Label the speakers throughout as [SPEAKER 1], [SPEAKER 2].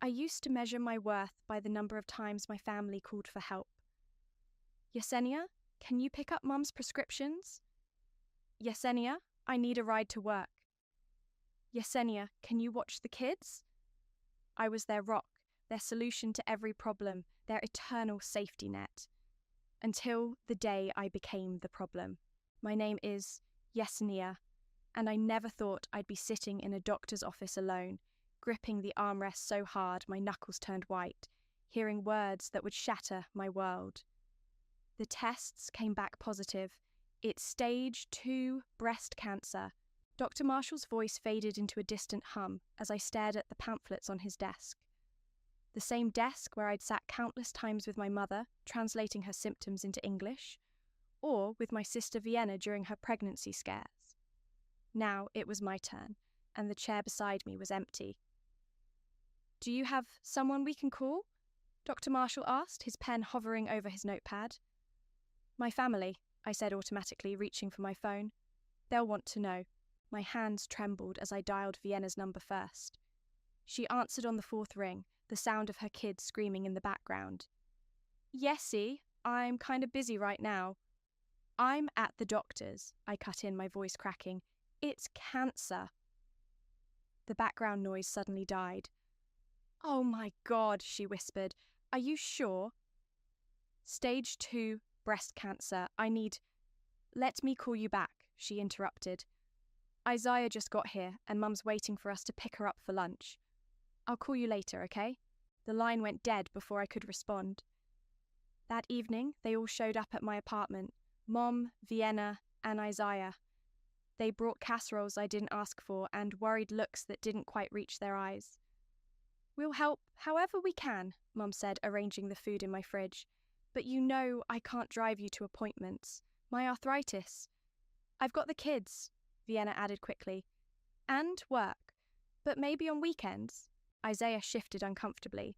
[SPEAKER 1] I used to measure my worth by the number of times my family called for help. Yesenia, can you pick up Mum's prescriptions? Yesenia, I need a ride to work. Yesenia, can you watch the kids? I was their rock, their solution to every problem, their eternal safety net. Until the day I became the problem. My name is Yesenia, and I never thought I'd be sitting in a doctor's office alone, gripping the armrest so hard my knuckles turned white, hearing words that would shatter my world. The tests came back positive. It's stage 2 breast cancer. Dr. Marshall's voice faded into a distant hum as I stared at the pamphlets on his desk. The same desk where I'd sat countless times with my mother, translating her symptoms into English, or with my sister Vienna during her pregnancy scares. Now it was my turn, and the chair beside me was empty. Do you have someone we can call? Dr. Marshall asked, his pen hovering over his notepad. My family, I said automatically, reaching for my phone. They'll want to know. My hands trembled as I dialed Vienna's number first. She answered on the 4th ring, the sound of her kids screaming in the background. Yessie, I'm kind of busy right now. I'm at the doctor's, I cut in, my voice cracking. It's cancer. The background noise suddenly died. Oh my God, she whispered. Are you sure? Stage 2 breast cancer. Let me call you back, she interrupted. Isaiah just got here and Mum's waiting for us to pick her up for lunch. I'll call you later, okay? The line went dead before I could respond. That evening, they all showed up at my apartment. Mom, Vienna, and Isaiah. They brought casseroles I didn't ask for and worried looks that didn't quite reach their eyes. We'll help however we can, Mum said, arranging the food in my fridge. But you know I can't drive you to appointments. My arthritis. I've got the kids, Vienna added quickly. And work. But maybe on weekends. Isaiah shifted uncomfortably.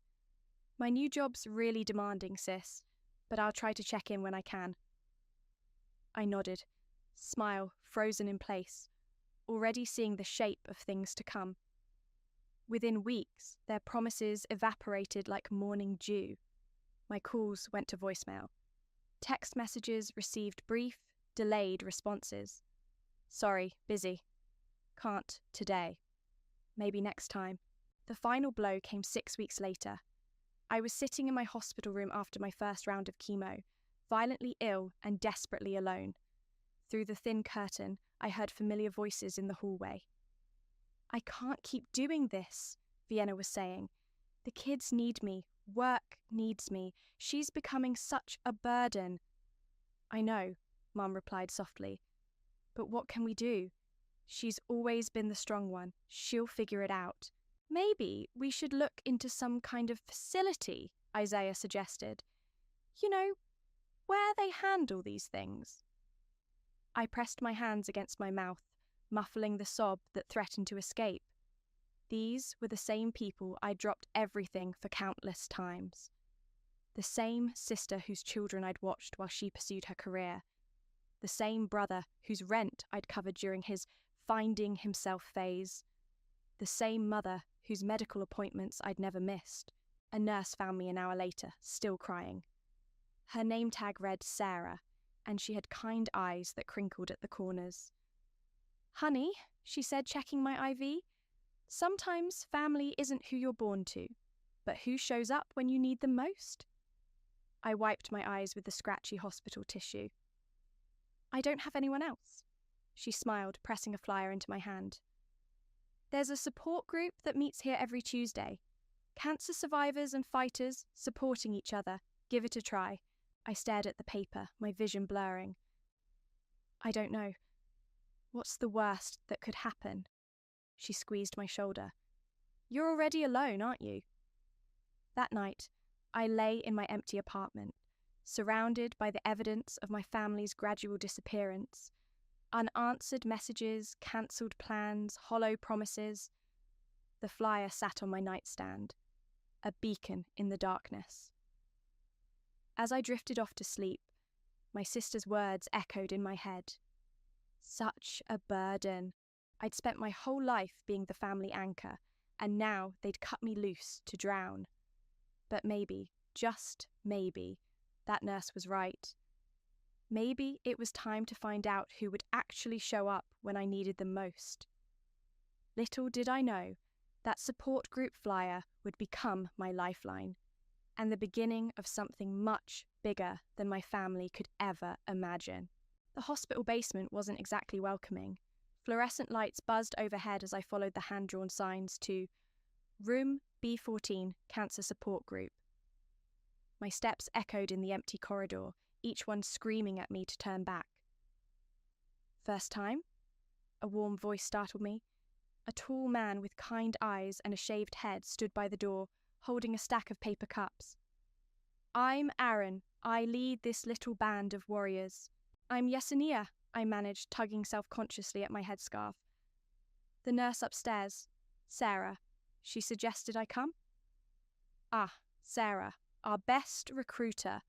[SPEAKER 1] My new job's really demanding, sis, but I'll try to check in when I can. I nodded, smile frozen in place, already seeing the shape of things to come. Within weeks, their promises evaporated like morning dew. My calls went to voicemail. Text messages received brief, delayed responses. Sorry, busy. Can't today. Maybe next time. The final blow came 6 weeks later. I was sitting in my hospital room after my first round of chemo, violently ill and desperately alone. Through the thin curtain, I heard familiar voices in the hallway. I can't keep doing this, Vienna was saying. The kids need me. Work needs me. She's becoming such a burden. I know, Mum replied softly. But what can we do? She's always been the strong one. She'll figure it out. Maybe we should look into some kind of facility, Isaiah suggested. You know, where they handle these things. I pressed my hands against my mouth, muffling the sob that threatened to escape. These were the same people I'd dropped everything for countless times. The same sister whose children I'd watched while she pursued her career. The same brother whose rent I'd covered during his finding himself phase. The same mother whose medical appointments I'd never missed. A nurse found me an hour later, still crying. Her name tag read Sarah, and she had kind eyes that crinkled at the corners. Honey, she said, checking my IV, sometimes family isn't who you're born to, but who shows up when you need them most? I wiped my eyes with the scratchy hospital tissue. I don't have anyone else, she smiled, pressing a flyer into my hand. There's a support group that meets here every Tuesday. Cancer survivors and fighters supporting each other. Give it a try. I stared at the paper, my vision blurring. I don't know. What's the worst that could happen? She squeezed my shoulder. You're already alone, aren't you? That night, I lay in my empty apartment, surrounded by the evidence of my family's gradual disappearance. Unanswered messages, cancelled plans, hollow promises. The flyer sat on my nightstand, a beacon in the darkness. As I drifted off to sleep, my sister's words echoed in my head. Such a burden. I'd spent my whole life being the family anchor, and now they'd cut me loose to drown. But maybe, just maybe, that nurse was right. Maybe it was time to find out who would actually show up when I needed them most. Little did I know that support group flyer would become my lifeline, and the beginning of something much bigger than my family could ever imagine. The hospital basement wasn't exactly welcoming. Fluorescent lights buzzed overhead as I followed the hand-drawn signs to Room B14 Cancer Support Group. My steps echoed in the empty corridor, each one screaming at me to turn back. First time? A warm voice startled me. A tall man with kind eyes and a shaved head stood by the door, holding a stack of paper cups. I'm Aaron. I lead this little band of warriors. I'm Yesenia, I managed, tugging self-consciously at my headscarf. The nurse upstairs, Sarah. She suggested I come. Ah, Sarah, our best recruiter.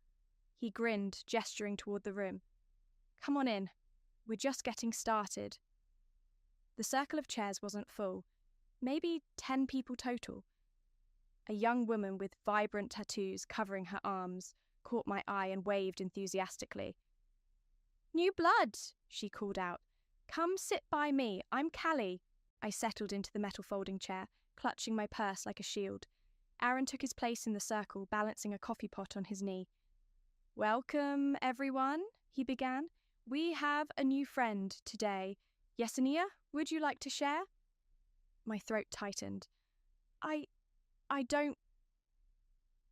[SPEAKER 1] He grinned, gesturing toward the room. Come on in. We're just getting started. The circle of chairs wasn't full. Maybe 10 people total. A young woman with vibrant tattoos covering her arms caught my eye and waved enthusiastically. New blood, she called out. Come sit by me. I'm Callie. I settled into the metal folding chair, clutching my purse like a shield. Aaron took his place in the circle, balancing a coffee pot on his knee. Welcome, everyone, he began. We have a new friend today. Yesenia, would you like to share? My throat tightened. I don't...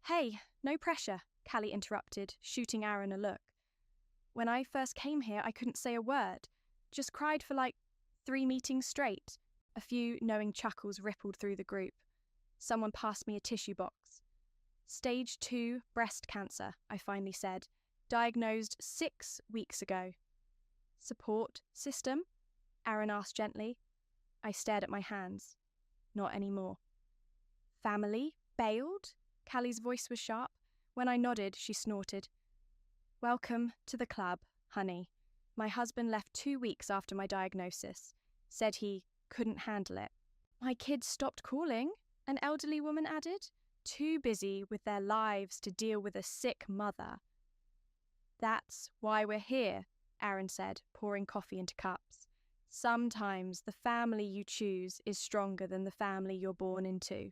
[SPEAKER 1] Hey, no pressure, Callie interrupted, shooting Aaron a look. When I first came here, I couldn't say a word. Just cried for 3 meetings straight. A few knowing chuckles rippled through the group. Someone passed me a tissue box. Stage 2 breast cancer, I finally said. Diagnosed 6 weeks ago. Support system? Aaron asked gently. I stared at my hands. Not anymore. Family? Bailed? Callie's voice was sharp. When I nodded, she snorted. Welcome to the club, honey. My husband left 2 weeks after my diagnosis. Said he couldn't handle it. My kids stopped calling, an elderly woman added. Too busy with their lives to deal with a sick mother. That's why we're here, Aaron said, pouring coffee into cups. Sometimes the family you choose is stronger than the family you're born into.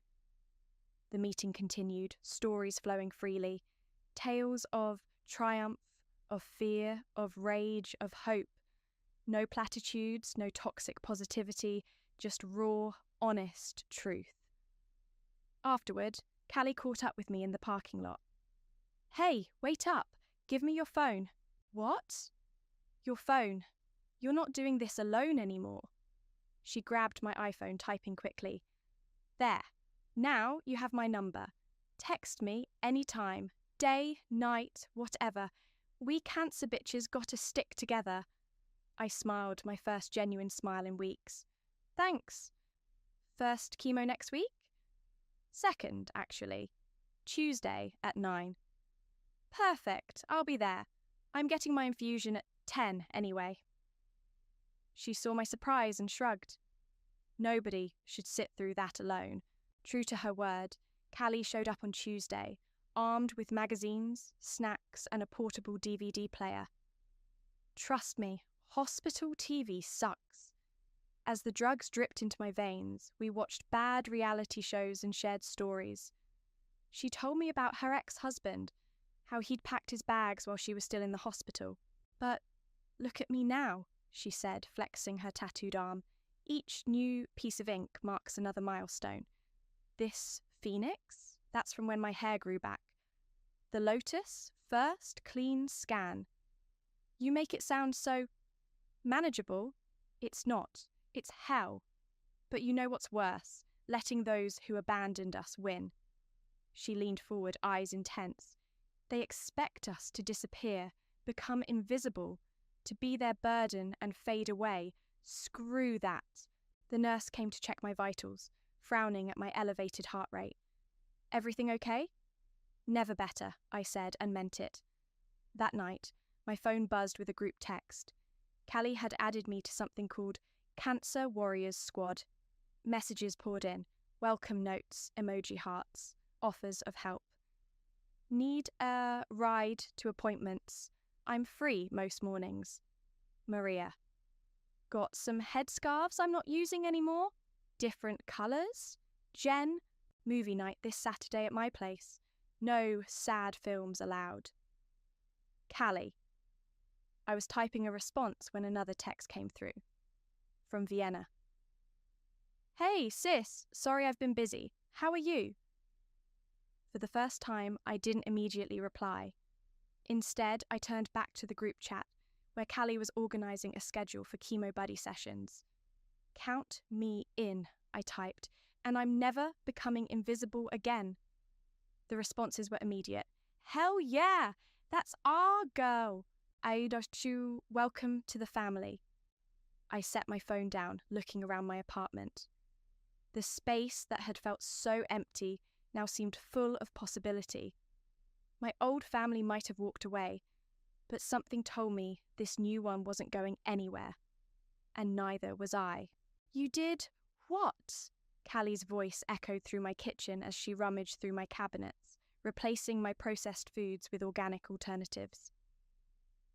[SPEAKER 1] The meeting continued, stories flowing freely. Tales of triumph, of fear, of rage, of hope. No platitudes, no toxic positivity, just raw, honest truth. Afterward, Callie caught up with me in the parking lot. Hey, wait up. Give me your phone. What? Your phone. You're not doing this alone anymore. She grabbed my iPhone, typing quickly. There. Now you have my number. Text me anytime. Day, night, whatever. We cancer bitches gotta stick together. I smiled, my first genuine smile in weeks. Thanks. First chemo next week? Second, actually. Tuesday at 9. Perfect, I'll be there. I'm getting my infusion at 10 anyway. She saw my surprise and shrugged. Nobody should sit through that alone. True to her word, Callie showed up on Tuesday, armed with magazines, snacks, and a portable DVD player. Trust me, hospital TV sucks. As the drugs dripped into my veins, we watched bad reality shows and shared stories. She told me about her ex-husband, how he'd packed his bags while she was still in the hospital. But look at me now, she said, flexing her tattooed arm. Each new piece of ink marks another milestone. This phoenix? That's from when my hair grew back. The lotus? First clean scan. You make it sound so manageable. It's not. It's hell. But you know what's worse? Letting those who abandoned us win. She leaned forward, eyes intense. They expect us to disappear, become invisible, to be their burden and fade away. Screw that. The nurse came to check my vitals, frowning at my elevated heart rate. Everything okay? Never better, I said and meant it. That night, my phone buzzed with a group text. Callie had added me to something called Cancer Warriors Squad. Messages poured in. welcome notes, emoji hearts, offers of help. Need a ride to appointments. I'm free most mornings. Maria. Got some headscarves I'm not using anymore? Different colours? Jen. Movie night this Saturday at my place. No sad films allowed. Callie. I was typing a response when another text came through. From Vienna. Hey, sis. Sorry I've been busy. How are you? For the first time, I didn't immediately reply. Instead, I turned back to the group chat, where Callie was organising a schedule for chemo buddy sessions. Count me in, I typed, and I'm never becoming invisible again. The responses were immediate. Hell yeah! That's our girl! Aidachu, welcome to the family. I set my phone down, looking around my apartment. The space that had felt so empty now seemed full of possibility. My old family might have walked away, but something told me this new one wasn't going anywhere. And neither was I. You did what? Callie's voice echoed through my kitchen as she rummaged through my cabinets, replacing my processed foods with organic alternatives.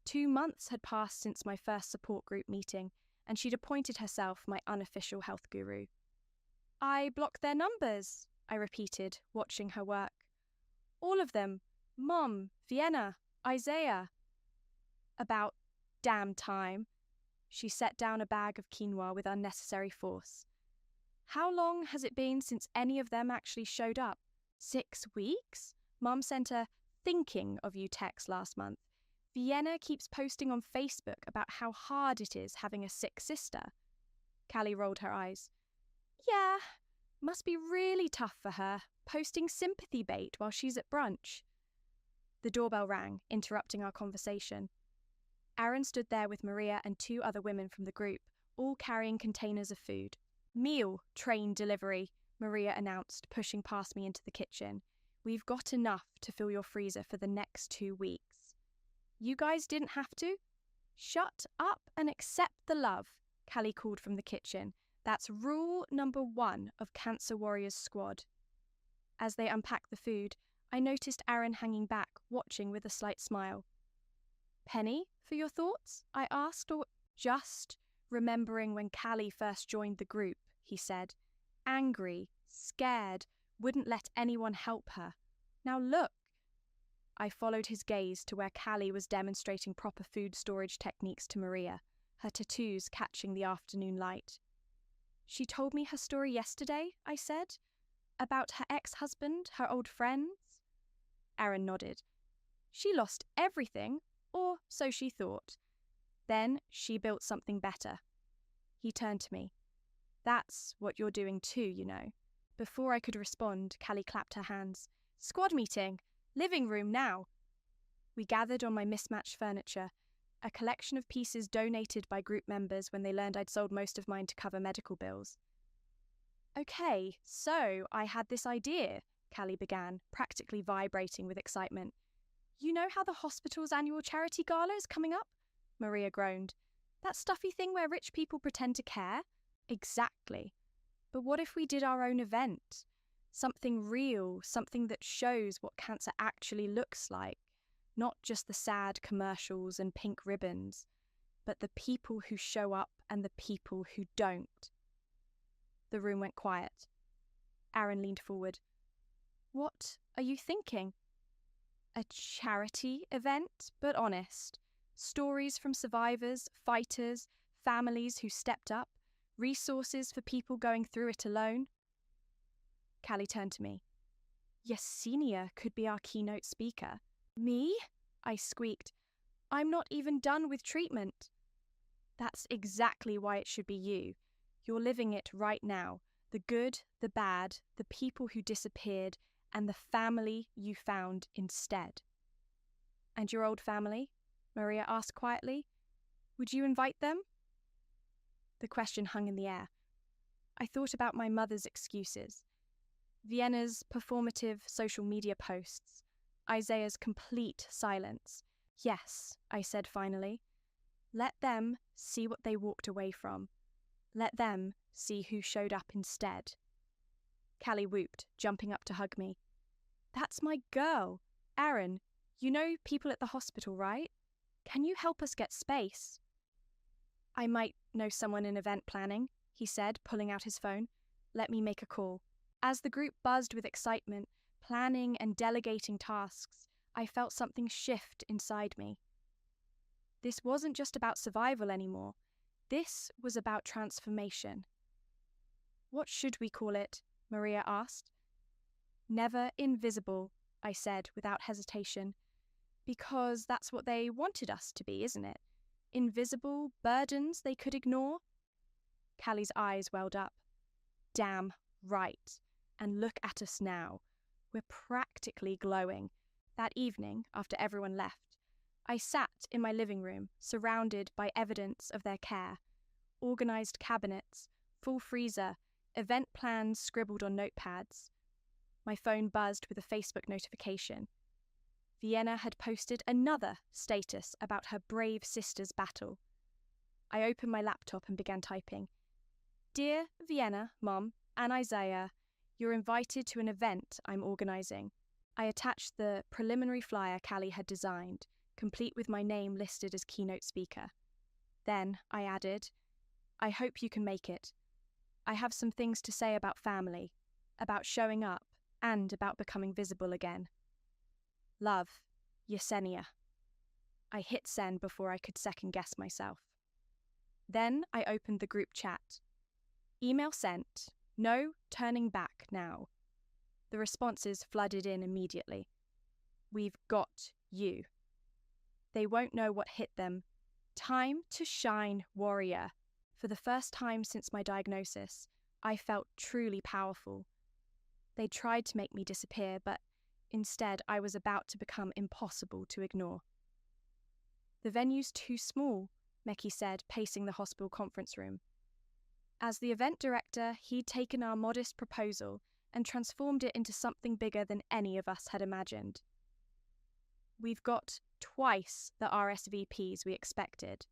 [SPEAKER 1] 2 months had passed since my first support group meeting, and she'd appointed herself my unofficial health guru. I blocked their numbers, I repeated, watching her work. All of them. Mom, Vienna, Isaiah. About damn time. She set down a bag of quinoa with unnecessary force. How long has it been since any of them actually showed up? 6 weeks? Mum sent a thinking of you text last month. Vienna keeps posting on Facebook about how hard it is having a sick sister. Callie rolled her eyes. Yeah, must be really tough for her, posting sympathy bait while she's at brunch. The doorbell rang, interrupting our conversation. Aaron stood there with Maria and 2 other women from the group, all carrying containers of food. Meal train delivery, Maria announced, pushing past me into the kitchen. We've got enough to fill your freezer for the next 2 weeks. You guys didn't have to? Shut up and accept the love, Callie called from the kitchen. That's rule number 1 of Cancer Warriors Squad. As they unpacked the food, I noticed Aaron hanging back, watching with a slight smile. Penny, for your thoughts? I asked, or just remembering when Callie first joined the group, he said. Angry, scared, wouldn't let anyone help her. Now look. I followed his gaze to where Callie was demonstrating proper food storage techniques to Maria, her tattoos catching the afternoon light. She told me her story yesterday, I said. About her ex-husband, her old friends? Aaron nodded. She lost everything, or so she thought. Then she built something better. He turned to me. That's what you're doing too, you know. Before I could respond, Callie clapped her hands. Squad meeting! Living room now! We gathered on my mismatched furniture, a collection of pieces donated by group members when they learned I'd sold most of mine to cover medical bills. Okay, so I had this idea, Callie began, practically vibrating with excitement. You know how the hospital's annual charity gala is coming up? Maria groaned. That stuffy thing where rich people pretend to care? Exactly. But what if we did our own event? Something real, something that shows what cancer actually looks like. Not just the sad commercials and pink ribbons, but the people who show up and the people who don't. The room went quiet. Aaron leaned forward. What are you thinking? A charity event, but honest. Stories from survivors, fighters, families who stepped up, resources for people going through it alone. Callie turned to me. Yesenia could be our keynote speaker. Me? I squeaked. I'm not even done with treatment. That's exactly why it should be you. You're living it right now. The good, the bad, the people who disappeared, and the family you found instead. And your old family? Maria asked quietly. Would you invite them? The question hung in the air. I thought about my mother's excuses. Vienna's performative social media posts. Isaiah's complete silence. Yes, I said finally. Let them see what they walked away from. Let them see who showed up instead. Callie whooped, jumping up to hug me. That's my girl. Aaron, you know people at the hospital, right? Can you help us get space? I might know someone in event planning, he said, pulling out his phone. Let me make a call. As the group buzzed with excitement, planning and delegating tasks, I felt something shift inside me. This wasn't just about survival anymore. This was about transformation. What should we call it? Maria asked. Never invisible, I said without hesitation. Because that's what they wanted us to be, isn't it? Invisible burdens they could ignore? Callie's eyes welled up. Damn right. And look at us now. We're practically glowing. That evening, after everyone left, I sat in my living room, surrounded by evidence of their care. Organised cabinets, full freezer, event plans scribbled on notepads. My phone buzzed with a Facebook notification. Vienna had posted another status about her brave sister's battle. I opened my laptop and began typing. Dear Vienna, Mom, and Isaiah, you're invited to an event I'm organising. I attached the preliminary flyer Callie had designed, complete with my name listed as keynote speaker. Then I added, I hope you can make it. I have some things to say about family, about showing up, and about becoming visible again. Love, Yesenia. I hit send before I could second-guess myself. Then I opened the group chat. Email sent. No turning back now. The responses flooded in immediately. We've got you. They won't know what hit them. Time to shine, warrior. For the first time since my diagnosis, I felt truly powerful. They tried to make me disappear, but instead I was about to become impossible to ignore. The venue's too small, Meki said, pacing the hospital conference room. As the event director, he'd taken our modest proposal and transformed it into something bigger than any of us had imagined. We've got twice the RSVPs we expected.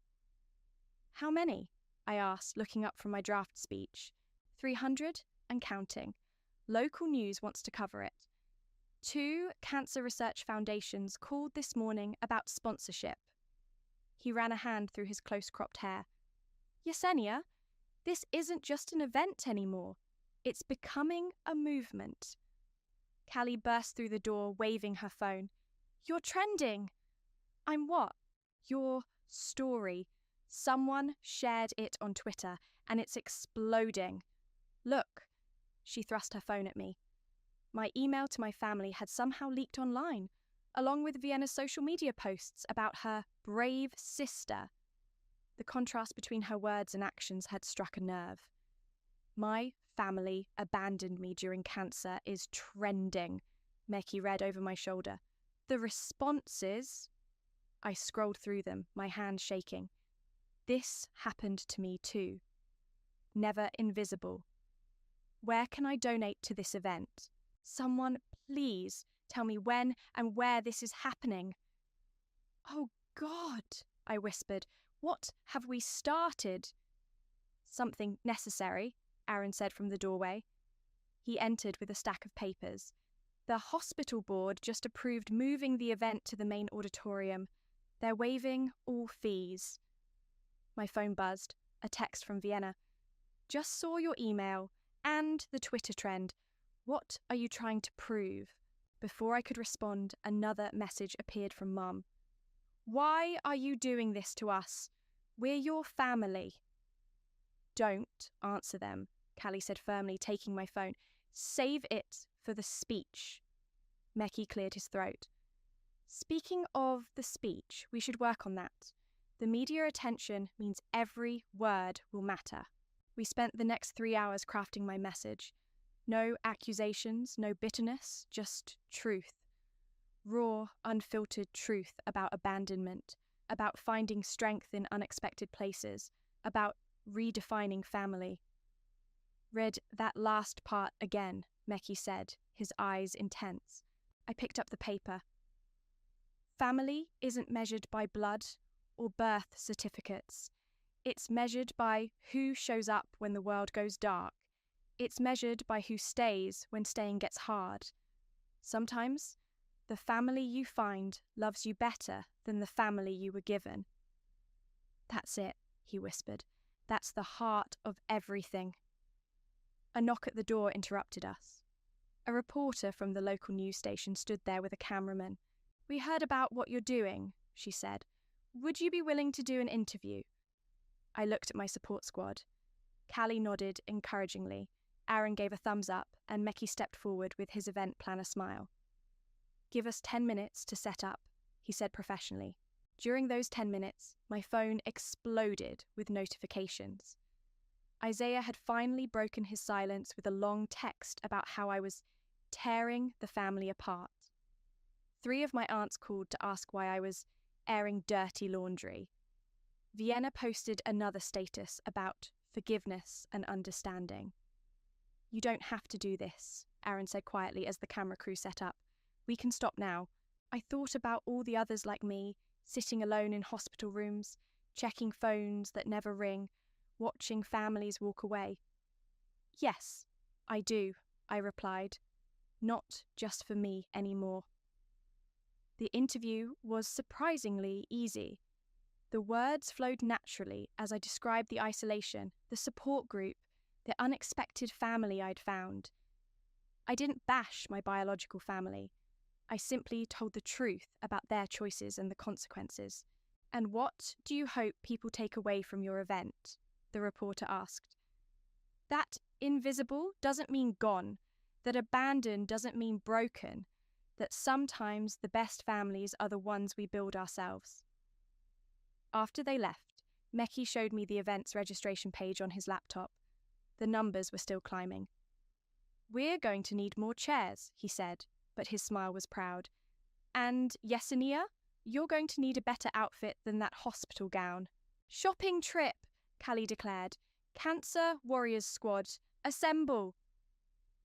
[SPEAKER 1] How many? I asked, looking up from my draft speech. 300 and counting. Local news wants to cover it. 2 cancer research foundations called this morning about sponsorship. He ran a hand through his close-cropped hair. Yesenia, this isn't just an event anymore. It's becoming a movement. Callie burst through the door, waving her phone. You're trending. I'm what? Your story. Someone shared it on Twitter, and it's exploding. Look. She thrust her phone at me. My email to my family had somehow leaked online, along with Vienna's social media posts about her brave sister. The contrast between her words and actions had struck a nerve. My family abandoned me during cancer is trending, Meki read over my shoulder. The responses... I scrolled through them, my hand shaking. This happened to me too. Never invisible. Where can I donate to this event? Someone, please, tell me when and where this is happening. Oh God, I whispered. What have we started? Something necessary, Aaron said from the doorway. He entered with a stack of papers. The hospital board just approved moving the event to the main auditorium. They're waiving all fees. My phone buzzed. A text from Vienna. Just saw your email and the Twitter trend. What are you trying to prove? Before I could respond, another message appeared from Mum. Why are you doing this to us? We're your family. Don't answer them, Callie said firmly, taking my phone. Save it for the speech. Meki cleared his throat. Speaking of the speech, we should work on that. The media attention means every word will matter. We spent the next 3 hours crafting my message. No accusations, no bitterness, just truth. Raw, unfiltered truth about abandonment, about finding strength in unexpected places, about redefining family. Read that last part again, Meki said, his eyes intense. I picked up the paper. Family isn't measured by blood or birth certificates. It's measured by who shows up when the world goes dark. It's measured by who stays when staying gets hard. Sometimes, the family you find loves you better than the family you were given. That's it, he whispered. That's the heart of everything. A knock at the door interrupted us. A reporter from the local news station stood there with a cameraman. "We heard about what you're doing," she said. "Would you be willing to do an interview?" I looked at my support squad. Callie nodded encouragingly. Aaron gave a thumbs up, and Mekki stepped forward with his event planner smile. "Give us 10 minutes to set up," he said professionally. During those 10 minutes, my phone exploded with notifications. Isaiah had finally broken his silence with a long text about how I was tearing the family apart. 3 of my aunts called to ask why I was airing dirty laundry. Vienna posted another status about forgiveness and understanding. "You don't have to do this," Aaron said quietly as the camera crew set up. "We can stop now. I thought about all the others like me, sitting alone in hospital rooms, checking phones that never ring, watching families walk away." "Yes, I do," I replied. "Not just for me anymore." The interview was surprisingly easy. The words flowed naturally as I described the isolation, the support group, the unexpected family I'd found. I didn't bash my biological family. I simply told the truth about their choices and the consequences. "And what do you hope people take away from your event?" the reporter asked. "That invisible doesn't mean gone, that abandoned doesn't mean broken, that sometimes the best families are the ones we build ourselves." After they left, Mekki showed me the event's registration page on his laptop. The numbers were still climbing. "We're going to need more chairs," he said, but his smile was proud. "And Yesenia, you're going to need a better outfit than that hospital gown." "Shopping trip," Callie declared. "Cancer Warriors Squad, assemble."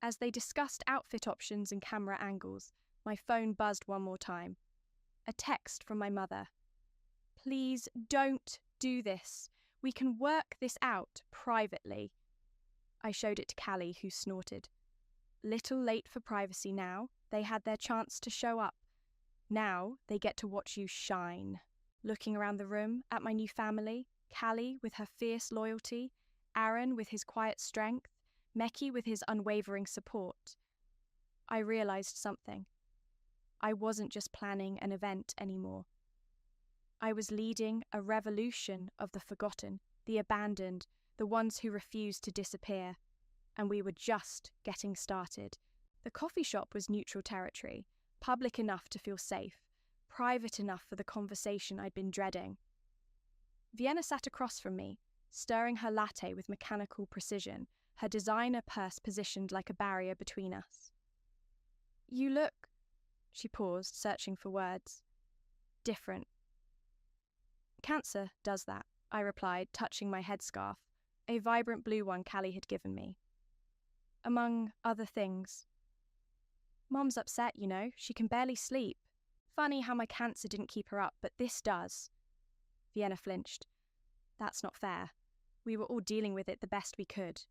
[SPEAKER 1] As they discussed outfit options and camera angles, my phone buzzed one more time. A text from my mother. "Please don't do this. We can work this out privately." I showed it to Callie, who snorted. Little late for privacy now. They had their chance to show up. Now they get to watch you shine. Looking around the room at my new family, Callie with her fierce loyalty, Aaron with his quiet strength, Mekki with his unwavering support, I realized something. I wasn't just planning an event anymore. I was leading a revolution of the forgotten, the abandoned, the ones who refused to disappear. And we were just getting started. The coffee shop was neutral territory, public enough to feel safe, private enough for the conversation I'd been dreading. Vienna sat across from me, stirring her latte with mechanical precision, her designer purse positioned like a barrier between us. "You look," she paused, searching for words, "different." "Cancer does that," I replied, touching my headscarf, a vibrant blue one Callie had given me. "Among other things." "Mom's upset, you know. She can barely sleep. Funny how my cancer didn't keep her up, but this does." Vienna flinched. "That's not fair. We were all dealing with it the best we could."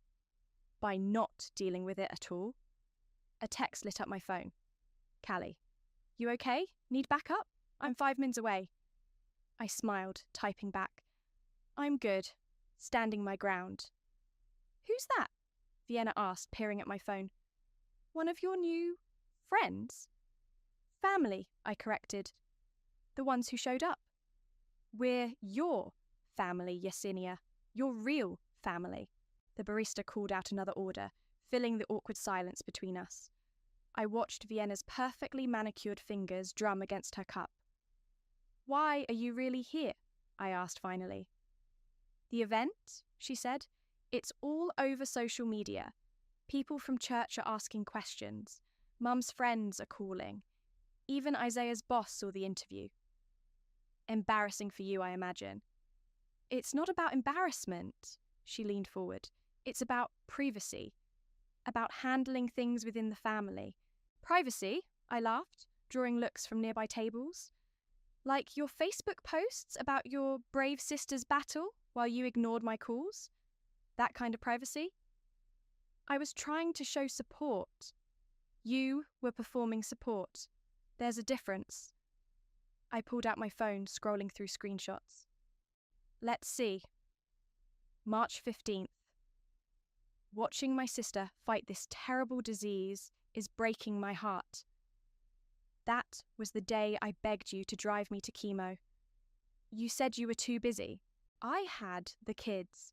[SPEAKER 1] "By not dealing with it at all?" A text lit up my phone. "Callie, you okay? Need backup? I'm 5 minutes away." I smiled, typing back. "I'm good. Standing my ground." "Who's that?" Vienna asked, peering at my phone. "One of your new friends?" "Family," I corrected. "The ones who showed up." "We're your family, Yesenia. Your real family." The barista called out another order, filling the awkward silence between us. I watched Vienna's perfectly manicured fingers drum against her cup. "Why are you really here?" I asked finally. "The event," she said. "It's all over social media. People from church are asking questions. Mum's friends are calling. Even Isaiah's boss saw the interview." "Embarrassing for you, I imagine." "It's not about embarrassment," she leaned forward. "It's about privacy. About handling things within the family." "Privacy?" I laughed, drawing looks from nearby tables. "Like your Facebook posts about your brave sister's battle while you ignored my calls? That kind of privacy?" I was trying to show support. You were performing support. There's a difference. I pulled out my phone, scrolling through screenshots. Let's see. March 15th. Watching my sister fight this terrible disease is breaking my heart. That was the day I begged you to drive me to chemo. You said you were too busy. I had the kids.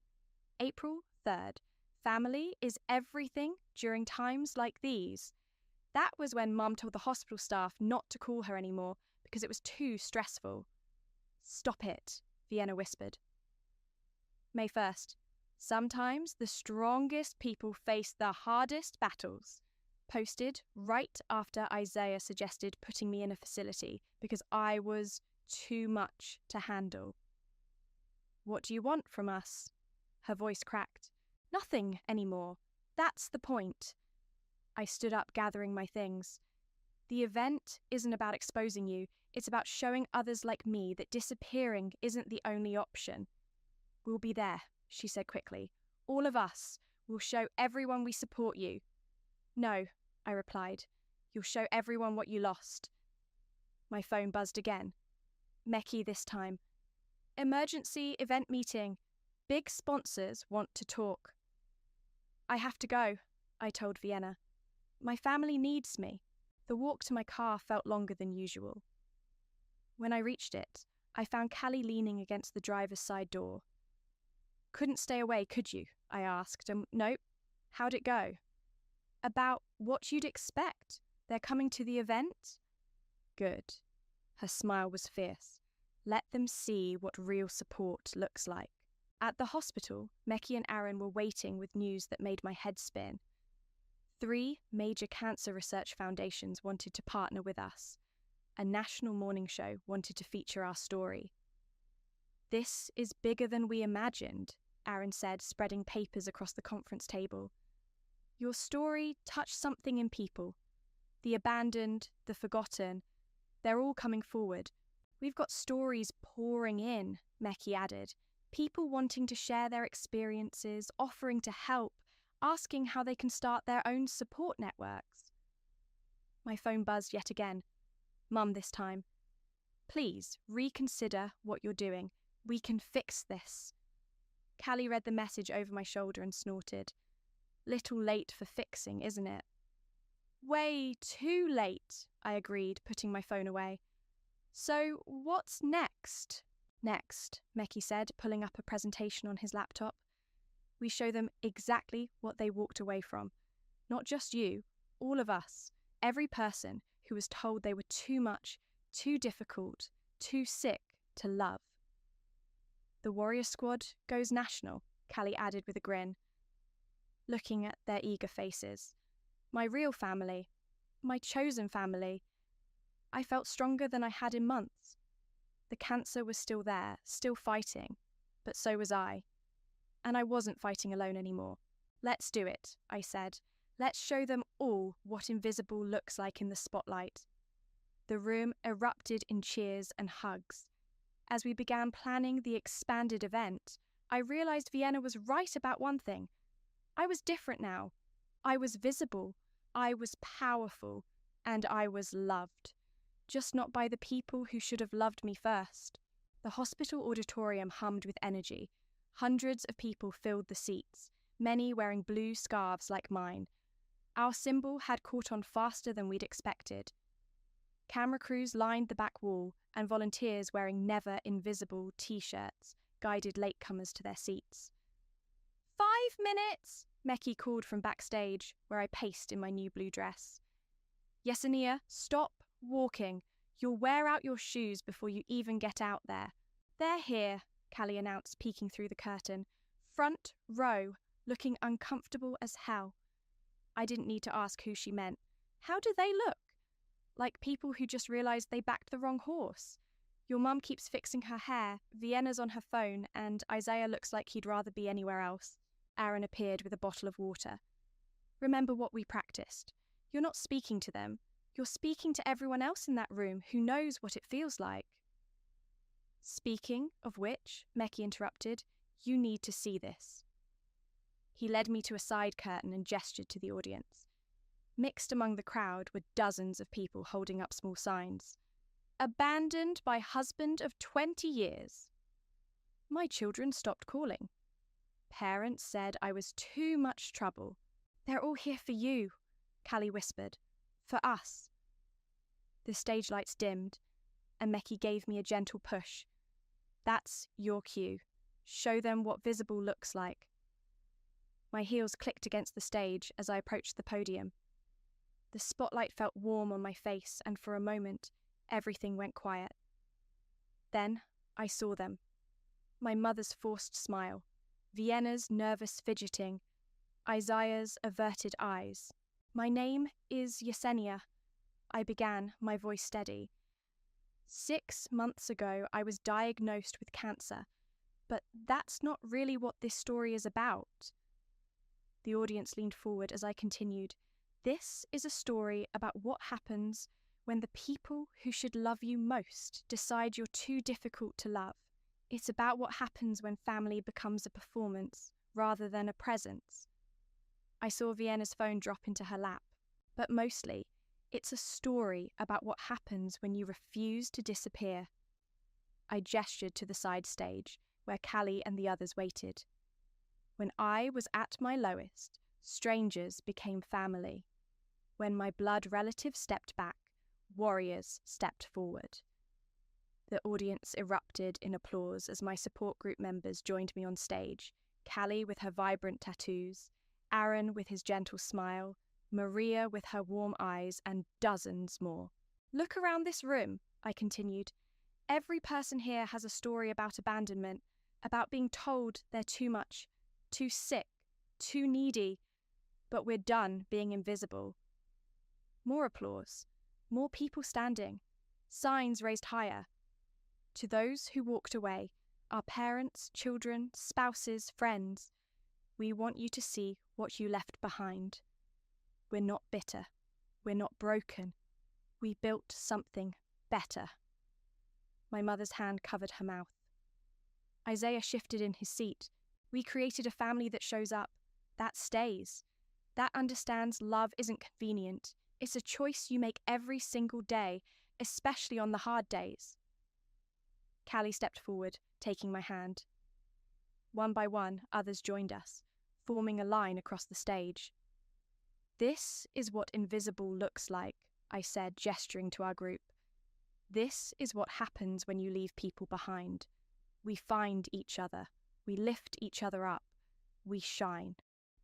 [SPEAKER 1] April 3rd. Family is everything during times like these. That was when Mum told the hospital staff not to call her anymore because it was too stressful. Stop it, Vienna whispered. May 1st. Sometimes the strongest people face the hardest battles. Posted right after Isaiah suggested putting me in a facility because I was too much to handle. What do you want from us? Her voice cracked. Nothing anymore. That's the point. I stood up, gathering my things. The event isn't about exposing you. It's about showing others like me that disappearing isn't the only option. We'll be there, she said quickly. All of us. We'll show everyone we support you. No, I replied. You'll show everyone what you lost. My phone buzzed again. Meki this time. Emergency event meeting. Big sponsors want to talk. I have to go, I told Vienna. My family needs me. The walk to my car felt longer than usual. When I reached it, I found Callie leaning against the driver's side door. Couldn't stay away, could you? I asked. Nope. How'd it go? About what you'd expect. They're coming to the event? Good. Her smile was fierce. Let them see what real support looks like. At the hospital, Meki and Aaron were waiting with news that made my head spin. 3 major cancer research foundations wanted to partner with us. A national morning show wanted to feature our story. This is bigger than we imagined, Aaron said, spreading papers across the conference table. Your story touched something in people. The abandoned, the forgotten, they're all coming forward. We've got stories pouring in, Meki added. People wanting to share their experiences, offering to help, asking how they can start their own support networks. My phone buzzed yet again. Mum this time. Please reconsider what you're doing. We can fix this. Callie read the message over my shoulder and snorted. Little late for fixing, isn't it? Way too late, I agreed, putting my phone away. So what's next? Next, Meki said, pulling up a presentation on his laptop. We show them exactly what they walked away from. Not just you, all of us, every person who was told they were too much, too difficult, too sick to love. The Warrior Squad goes national, Callie added with a grin, looking at their eager faces. My real family, my chosen family. I felt stronger than I had in months. The cancer was still there, still fighting, but so was I. And I wasn't fighting alone anymore. Let's do it, I said. Let's show them all what invisible looks like in the spotlight. The room erupted in cheers and hugs. As we began planning the expanded event, I realized Vienna was right about one thing. I was different now. I was visible, I was powerful, and I was loved. Just not by the people who should have loved me first. The hospital auditorium hummed with energy. Hundreds of people filled the seats, many wearing blue scarves like mine. Our symbol had caught on faster than we'd expected. Camera crews lined the back wall, and volunteers wearing Never Invisible t-shirts guided latecomers to their seats. 5 minutes, Meki called from backstage, where I paced in my new blue dress. Yesenia, stop walking. You'll wear out your shoes before you even get out there. They're here, Callie announced, peeking through the curtain. Front row, looking uncomfortable as hell. I didn't need to ask who she meant. How do they look? Like people who just realised they backed the wrong horse. Your mum keeps fixing her hair, Vienna's on her phone, and Isaiah looks like he'd rather be anywhere else. Aaron appeared with a bottle of water. Remember what we practiced. You're not speaking to them. You're speaking to everyone else in that room who knows what it feels like. Speaking of which, Meki interrupted, you need to see this. He led me to a side curtain and gestured to the audience. Mixed among the crowd were dozens of people holding up small signs. Abandoned by husband of 20 years. My children stopped calling. Parents said I was too much trouble. They're all here for you, Callie whispered. For us. The stage lights dimmed, and Meki gave me a gentle push. That's your cue. Show them what visible looks like. My heels clicked against the stage as I approached the podium. The spotlight felt warm on my face, and for a moment, everything went quiet. Then I saw them. My mother's forced smile, Vienna's nervous fidgeting, Isaiah's averted eyes. My name is Yesenia, I began, my voice steady. 6 months ago, I was diagnosed with cancer, but that's not really what this story is about. The audience leaned forward as I continued. This is a story about what happens when the people who should love you most decide you're too difficult to love. It's about what happens when family becomes a performance rather than a presence. I saw Vienna's phone drop into her lap, but mostly, it's a story about what happens when you refuse to disappear. I gestured to the side stage, where Callie and the others waited. When I was at my lowest, strangers became family. When my blood relatives stepped back, warriors stepped forward. The audience erupted in applause as my support group members joined me on stage, Callie with her vibrant tattoos, Aaron with his gentle smile, Maria with her warm eyes, and dozens more. Look around this room, I continued. Every person here has a story about abandonment, about being told they're too much, too sick, too needy, but we're done being invisible. More applause, more people standing, signs raised higher. To those who walked away, our parents, children, spouses, friends, we want you to see what you left behind. We're not bitter. We're not broken. We built something better. My mother's hand covered her mouth. Isaiah shifted in his seat. We created a family that shows up, that stays, that understands love isn't convenient. It's a choice you make every single day, especially on the hard days. Callie stepped forward, taking my hand. One by one, others joined us, forming a line across the stage. This is what invisible looks like, I said, gesturing to our group. This is what happens when you leave people behind. We find each other. We lift each other up. We shine.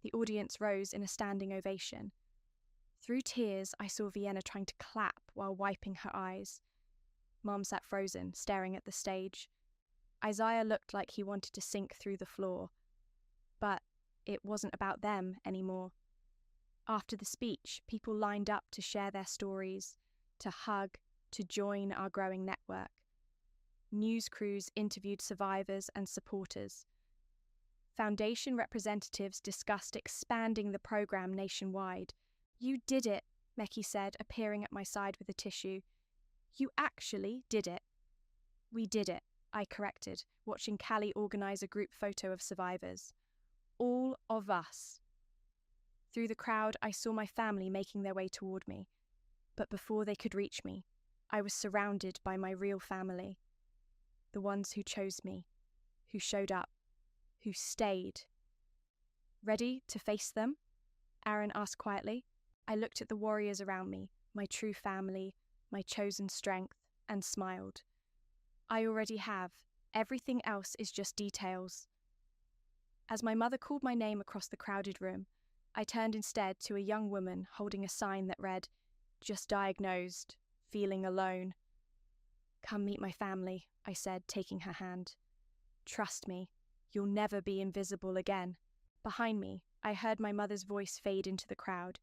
[SPEAKER 1] The audience rose in a standing ovation. Through tears, I saw Vienna trying to clap while wiping her eyes. Mom sat frozen, staring at the stage. Isaiah looked like he wanted to sink through the floor. But it wasn't about them anymore. After the speech, people lined up to share their stories, to hug, to join our growing network. News crews interviewed survivors and supporters. Foundation representatives discussed expanding the program nationwide. You did it, Meki said, appearing at my side with a tissue. You actually did it. We did it, I corrected, watching Callie organise a group photo of survivors. All of us. Through the crowd, I saw my family making their way toward me. But before they could reach me, I was surrounded by my real family. The ones who chose me, who showed up, who stayed. Ready to face them? Aaron asked quietly. I looked at the warriors around me, my true family, my chosen strength, and smiled. I already have. Everything else is just details. As my mother called my name across the crowded room, I turned instead to a young woman holding a sign that read, "Just diagnosed, feeling alone." Come meet my family, I said, taking her hand. Trust me, you'll never be invisible again. Behind me, I heard my mother's voice fade into the crowd,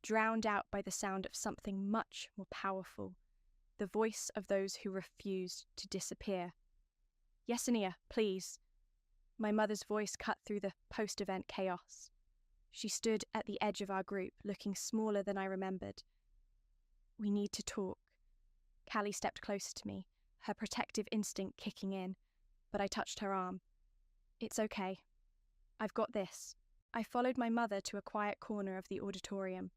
[SPEAKER 1] drowned out by the sound of something much more powerful, the voice of those who refused to disappear. Yesenia, please. My mother's voice cut through the post-event chaos. She stood at the edge of our group, looking smaller than I remembered. We need to talk. Callie stepped closer to me, her protective instinct kicking in, but I touched her arm. It's okay. I've got this. I followed my mother to a quiet corner of the auditorium.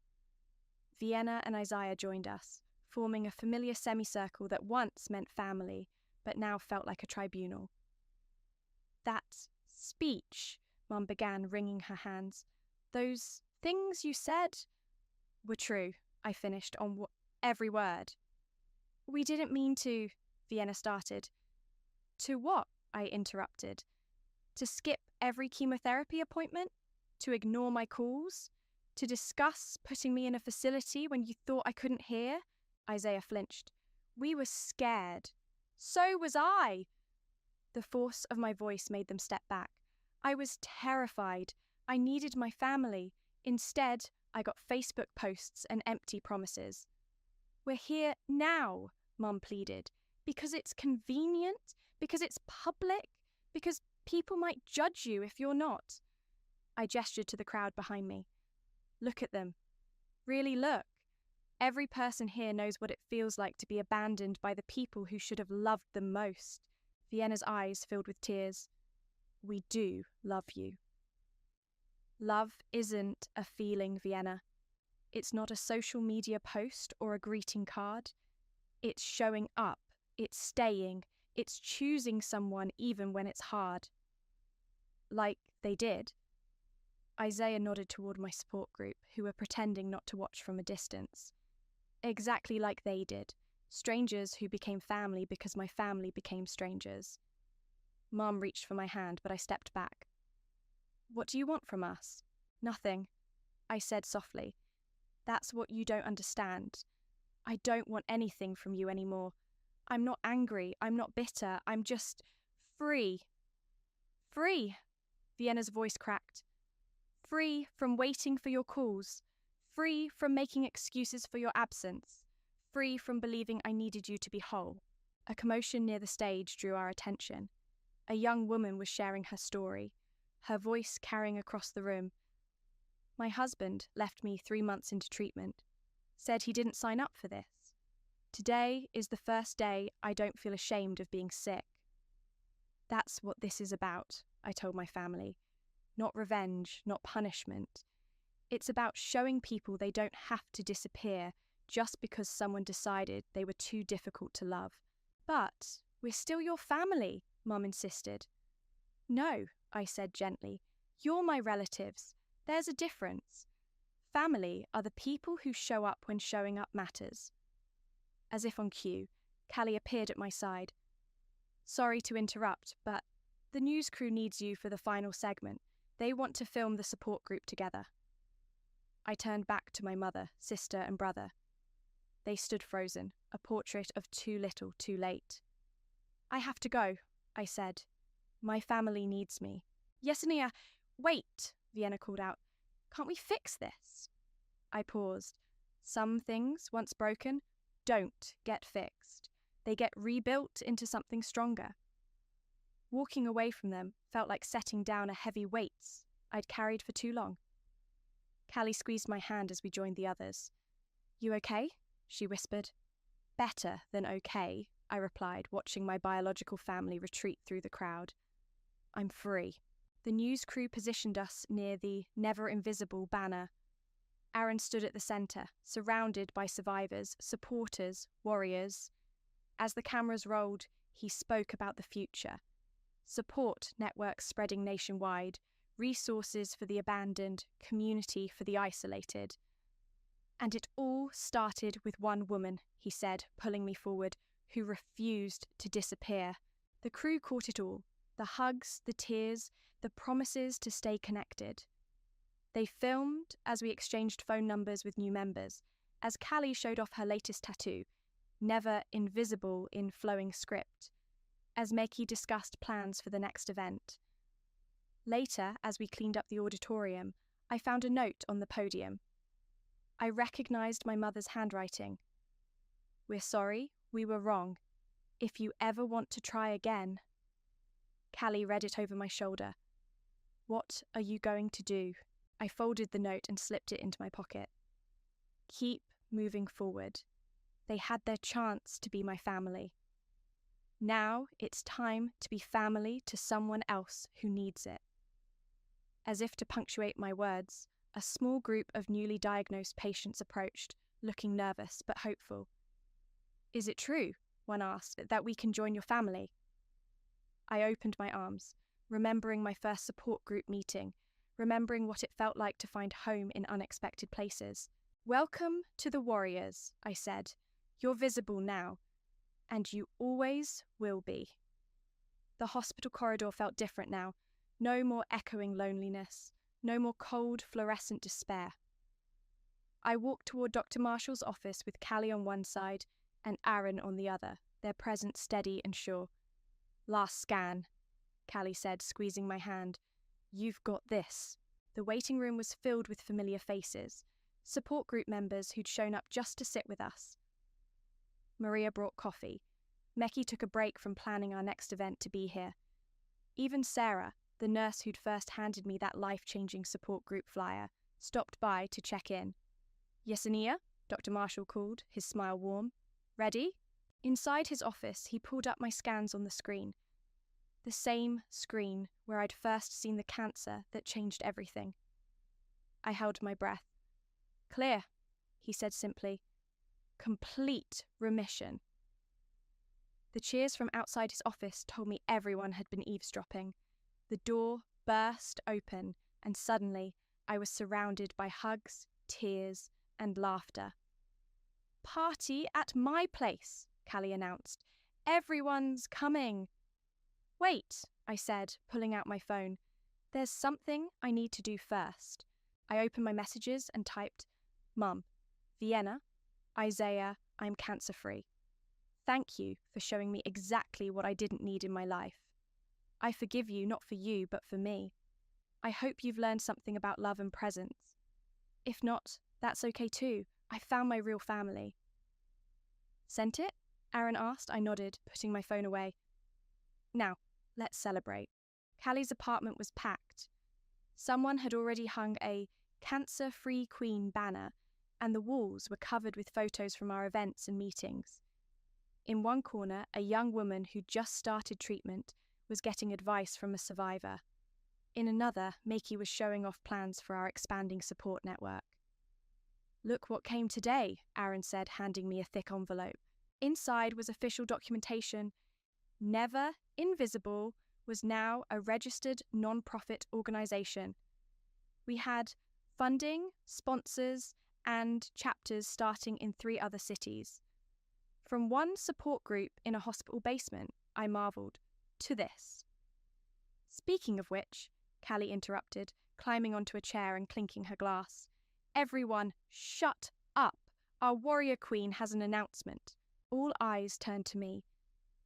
[SPEAKER 1] Vienna and Isaiah joined us, forming a familiar semicircle that once meant family, but now felt like a tribunal. That speech, Mum began, wringing her hands. Those things you said were true, I finished on every word. We didn't mean to, Vienna started. To what? I interrupted. To skip every chemotherapy appointment? To ignore my calls? To discuss putting me in a facility when you thought I couldn't hear? Isaiah flinched. We were scared. So was I. The force of my voice made them step back. I was terrified. I needed my family. Instead, I got Facebook posts and empty promises. We're here now, Mum pleaded, because it's convenient, because it's public, because people might judge you if you're not. I gestured to the crowd behind me. Look at them. Really look. Every person here knows what it feels like to be abandoned by the people who should have loved them most. Vienna's eyes filled with tears. We do love you. Love isn't a feeling, Vienna. It's not a social media post or a greeting card. It's showing up. It's staying. It's choosing someone even when it's hard. Like they did. Isaiah nodded toward my support group, who were pretending not to watch from a distance. Exactly like they did. Strangers who became family because my family became strangers. Mum reached for my hand, but I stepped back. What do you want from us? Nothing, I said softly. That's what you don't understand. I don't want anything from you anymore. I'm not angry. I'm not bitter. I'm just free. Free, Vienna's voice cracked. Free from waiting for your calls. Free from making excuses for your absence. Free from believing I needed you to be whole. A commotion near the stage drew our attention. A young woman was sharing her story, her voice carrying across the room. My husband left me 3 months into treatment, said he didn't sign up for this. Today is the first day I don't feel ashamed of being sick. That's what this is about, I told my family. Not revenge, not punishment. It's about showing people they don't have to disappear just because someone decided they were too difficult to love. But we're still your family, Mum insisted. No, I said gently. You're my relatives. There's a difference. Family are the people who show up when showing up matters. As if on cue, Callie appeared at my side. Sorry to interrupt, but the news crew needs you for the final segment. They want to film the support group together. I turned back to my mother, sister, and brother. They stood frozen, a portrait of too little, too late. I have to go, I said. My family needs me. Yesenia, wait, Vienna called out. Can't we fix this? I paused. Some things, once broken, don't get fixed. They get rebuilt into something stronger. Walking away from them felt like setting down a heavy weight I'd carried for too long. Callie squeezed my hand as we joined the others. You okay? She whispered. Better than okay, I replied, watching my biological family retreat through the crowd. I'm free. The news crew positioned us near the Never Invisible banner. Aaron stood at the centre, surrounded by survivors, supporters, warriors. As the cameras rolled, he spoke about the future. Support networks spreading nationwide, resources for the abandoned, community for the isolated. And it all started with one woman, he said, pulling me forward, who refused to disappear. The crew caught it all, the hugs, the tears, the promises to stay connected. They filmed as we exchanged phone numbers with new members, as Callie showed off her latest tattoo, Never Invisible in flowing script, as Meki discussed plans for the next event. Later, as we cleaned up the auditorium, I found a note on the podium. I recognised my mother's handwriting. We're sorry, we were wrong. If you ever want to try again. Callie read it over my shoulder. What are you going to do? I folded the note and slipped it into my pocket. Keep moving forward. They had their chance to be my family. Now it's time to be family to someone else who needs it. As if to punctuate my words, a small group of newly diagnosed patients approached, looking nervous but hopeful. "Is it true," one asked, "that we can join your family?" I opened my arms, remembering my first support group meeting, remembering what it felt like to find home in unexpected places. "Welcome to the Warriors," I said. "You're visible now, and you always will be." The hospital corridor felt different now. No more echoing loneliness, no more cold, fluorescent despair. I walked toward Dr. Marshall's office with Callie on one side and Aaron on the other, their presence steady and sure. "Last scan," Callie said, squeezing my hand. "You've got this." The waiting room was filled with familiar faces, support group members who'd shown up just to sit with us. Maria brought coffee. Meki took a break from planning our next event to be here. Even Sarah, the nurse who'd first handed me that life-changing support group flyer, stopped by to check in. "Yesenia?" Dr. Marshall called, his smile warm. "Ready?" Inside his office, he pulled up my scans on the screen. The same screen where I'd first seen the cancer that changed everything. I held my breath. "Clear," he said simply. "Complete remission." The cheers from outside his office told me everyone had been eavesdropping. The door burst open, and suddenly I was surrounded by hugs, tears, and laughter. "Party at my place," Callie announced. "Everyone's coming." "Wait," I said, pulling out my phone. "There's something I need to do first." I opened my messages and typed, "Mum, Vienna, Isaiah, I'm cancer-free. Thank you for showing me exactly what I didn't need in my life. I forgive you not for you, but for me. I hope you've learned something about love and presence. If not, that's okay too. I found my real family." "Sent it?" Aaron asked. I nodded, putting my phone away. "Now, let's celebrate." Callie's apartment was packed. Someone had already hung a "Cancer-Free Queen" banner, and the walls were covered with photos from our events and meetings. In one corner, a young woman who'd just started treatment was getting advice from a survivor. In another, Meki was showing off plans for our expanding support network. "Look what came today," Aaron said, handing me a thick envelope. Inside was official documentation. Never Invisible was now a registered non-profit organization. We had funding, sponsors, and chapters starting in 3 other cities. From one support group in a hospital basement, I marveled, to this. "Speaking of which," Callie interrupted, climbing onto a chair and clinking her glass. "Everyone, shut up. Our warrior queen has an announcement." All eyes turned to me.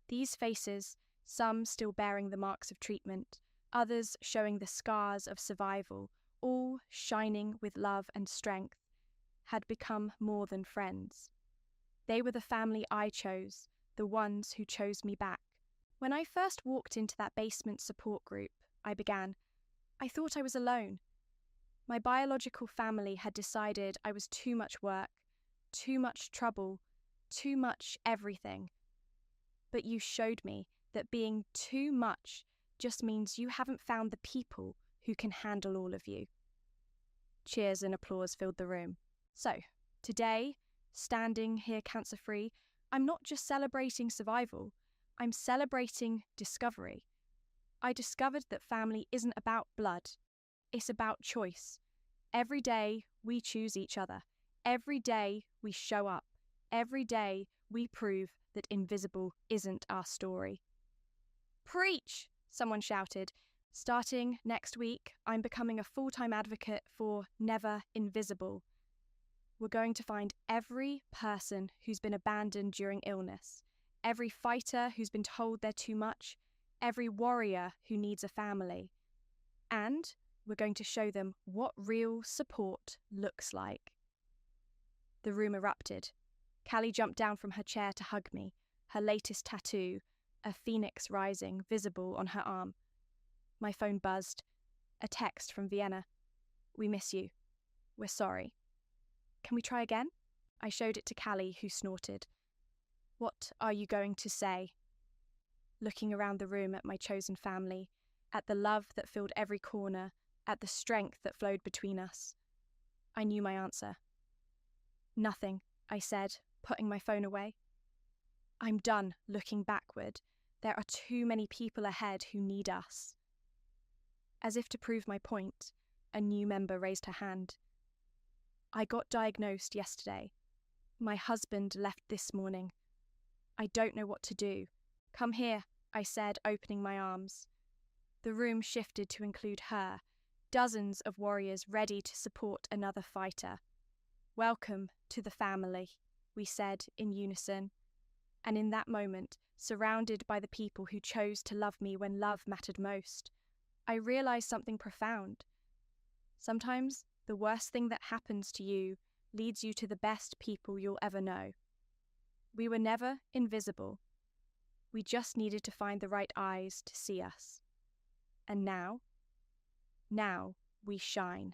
[SPEAKER 1] These faces, some still bearing the marks of treatment, others showing the scars of survival, all shining with love and strength, had become more than friends. They were the family I chose, the ones who chose me back. When I first walked into that basement support group, I began, I thought I was alone. My biological family had decided I was too much work, too much trouble, too much everything. But you showed me that being too much just means you haven't found the people who can handle all of you. Cheers and applause filled the room. So, today, standing here cancer-free, I'm not just celebrating survival, I'm celebrating discovery. I discovered that family isn't about blood, it's about choice. Every day we choose each other. Every day we show up. Every day we prove that invisible isn't our story. "Preach!" someone shouted. "Starting next week, I'm becoming a full-time advocate for Never Invisible. We're going to find every person who's been abandoned during illness, every fighter who's been told they're too much, every warrior who needs a family. And we're going to show them what real support looks like." The room erupted. Callie jumped down from her chair to hug me, her latest tattoo, a phoenix rising, visible on her arm. My phone buzzed. A text from Vienna. "We miss you. We're sorry. Can we try again?" I showed it to Callie, who snorted. "What are you going to say?" Looking around the room at my chosen family, at the love that filled every corner, at the strength that flowed between us. I knew my answer. Nothing, I said, putting my phone away. I'm done looking backward. There are too many people ahead who need us. As if to prove my point, a new member raised her hand. I got diagnosed yesterday. My husband left this morning. I don't know what to do. Come here, I said, opening my arms. The room shifted to include her, dozens of warriors ready to support another fighter. Welcome to the family, we said in unison. And in that moment, surrounded by the people who chose to love me when love mattered most, I realized something profound. Sometimes the worst thing that happens to you leads you to the best people you'll ever know. We were never invisible. We just needed to find the right eyes to see us. And now we shine.